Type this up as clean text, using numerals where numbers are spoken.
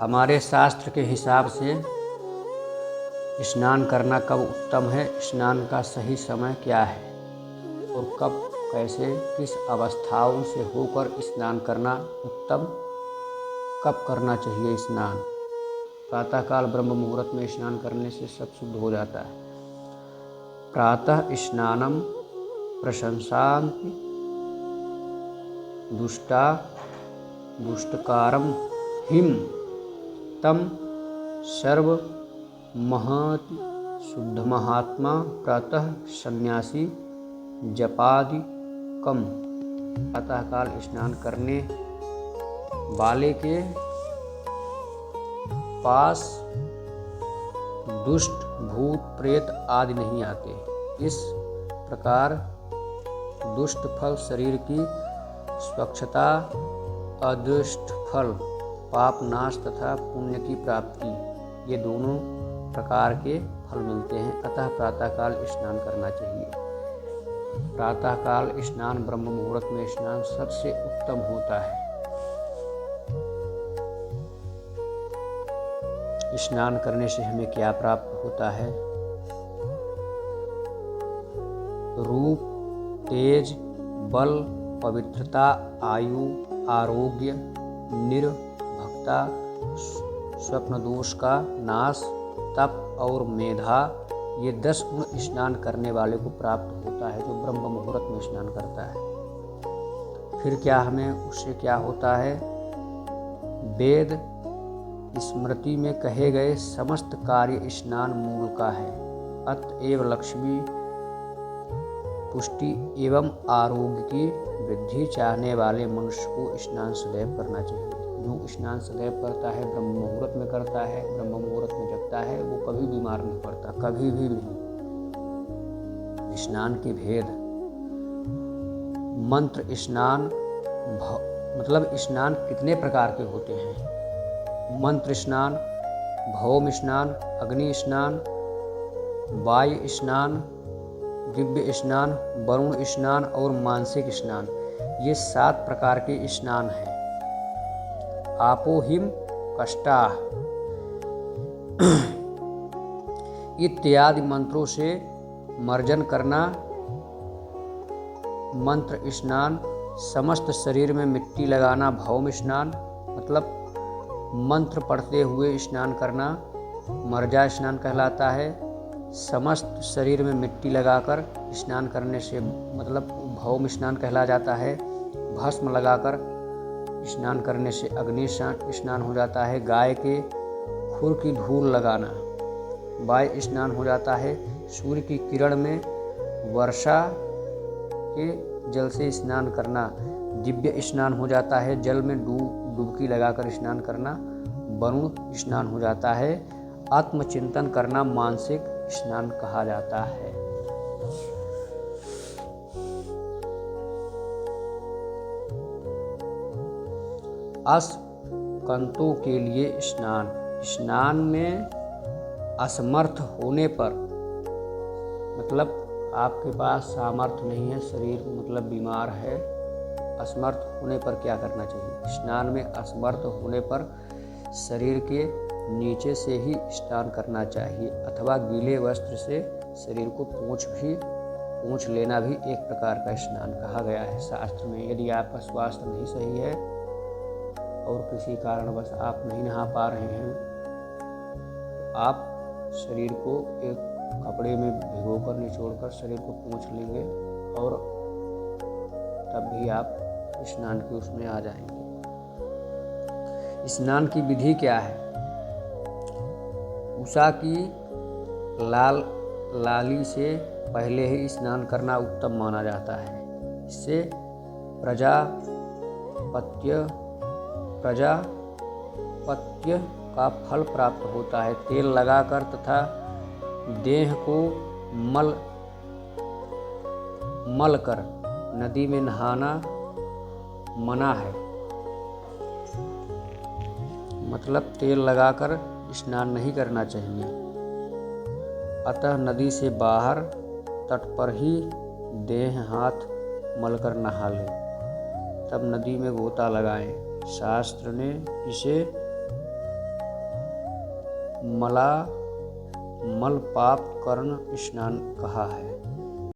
हमारे शास्त्र के हिसाब से स्नान करना कब उत्तम है, स्नान का सही समय क्या है और कब कैसे किस अवस्थाओं से होकर स्नान करना उत्तम, कब करना चाहिए स्नान। प्रातःकाल ब्रह्म मुहूर्त में स्नान करने से सब शुद्ध हो जाता है। प्रातः स्नानम प्रशंसान्ति दुष्टा दुष्टकारम हिम तम सर्व महति शुद्ध महात्मा प्रातः सन्यासी जपादि कम। प्रातःकाल स्नान करने वाले के पास दुष्ट भूत प्रेत आदि नहीं आते। इस प्रकार दुष्ट फल शरीर की स्वच्छता, अदृष्ट फल पाप नाश तथा पुण्य की प्राप्ति, ये दोनों प्रकार के फल मिलते हैं। अतः प्रातःकाल स्नान करना चाहिए। प्रातःकाल स्नान ब्रह्म मुहूर्त में स्नान सबसे उत्तम होता है। स्नान करने से हमें क्या प्राप्त होता है? रूप, तेज, बल, पवित्रता, आयु, आरोग्य, निर्भक्ता, स्वप्न दोष का नाश, तप और मेधा, ये 10 गुण स्नान करने वाले को प्राप्त होता है जो ब्रह्म मुहूर्त में स्नान करता है। फिर क्या हमें उससे क्या होता है? वेद स्मृति में कहे गए समस्त कार्य स्नान मूल का है। अतएव लक्ष्मी पुष्टि एवं आरोग्य की वृद्धि चाहने वाले मनुष्य को स्नान सदैव करना चाहिए। जो स्नान सदैव करता है, ब्रह्म मुहूर्त में करता है, ब्रह्म मुहूर्त में जगता है, वो कभी बीमार नहीं पड़ता, कभी भी नहीं। स्नान के भेद। मंत्र स्नान मतलब स्नान कितने प्रकार के होते हैं? मंत्र स्नान, भौम स्नान, अग्नि स्नान, वायु स्नान, दिव्य स्नान, वरुण स्नान और मानसिक स्नान, ये 7 प्रकार के स्नान हैं। आपोहिम कष्टाः इत्यादि मंत्रों से मर्जन करना। मंत्र स्नान, समस्त शरीर में मिट्टी लगाना भौम स्नान, मतलब मंत्र पढ़ते हुए स्नान करना मर्जा स्नान कहलाता है। समस्त शरीर में मिट्टी लगाकर स्नान करने से मतलब भौम स्नान कहला जाता है। भस्म लगाकर स्नान करने से अग्नि स्नान हो जाता है। गाय के खुर की धूल लगाना वायु स्नान हो जाता है। सूर्य की किरण में वर्षा के जल से स्नान करना दिव्य स्नान हो जाता है। जल में डुबकी लगाकर स्नान करना वरुण स्नान हो जाता है। आत्मचिंतन करना मानसिक स्नान कहा जाता है। असंतों के लिए स्नान। स्नान में असमर्थ होने पर, मतलब आपके पास सामर्थ्य नहीं है, शरीर मतलब बीमार है, असमर्थ होने पर क्या करना चाहिए? स्नान में असमर्थ होने पर शरीर के नीचे से ही स्नान करना चाहिए अथवा गीले वस्त्र से शरीर को पोंछ लेना भी एक प्रकार का स्नान कहा गया है शास्त्र में। यदि आपका स्वास्थ्य नहीं सही है और किसी कारणवश आप नहीं नहा पा रहे हैं, तो आप शरीर को एक कपड़े में भिगोकर निचोड़कर शरीर को पोंछ लेंगे और तब भी आप स्नान के उसमें आ जाएंगे। स्नान की विधि क्या है? उषा की लाली से पहले ही स्नान करना उत्तम माना जाता है। इससे प्रजापत्य का फल प्राप्त होता है। तेल लगाकर तथा देह को मल कर नदी में नहाना मना है। मतलब तेल लगाकर स्नान नहीं करना चाहिए। अतः नदी से बाहर तट पर ही देह हाथ मलकर नहा लें, तब नदी में गोता लगाएं। शास्त्र ने इसे मला मलपाप कर्ण स्नान कहा है।